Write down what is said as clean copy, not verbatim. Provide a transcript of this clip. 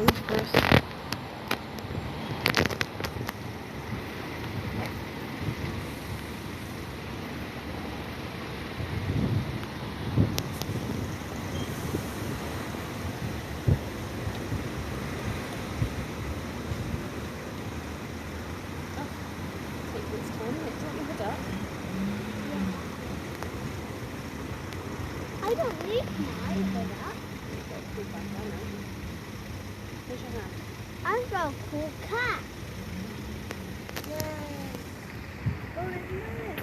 one first. Take this time, it's not your hood up. I don't need my hood up. Where's your hand? I've got a cool cat. Yay! Oh, it's nice.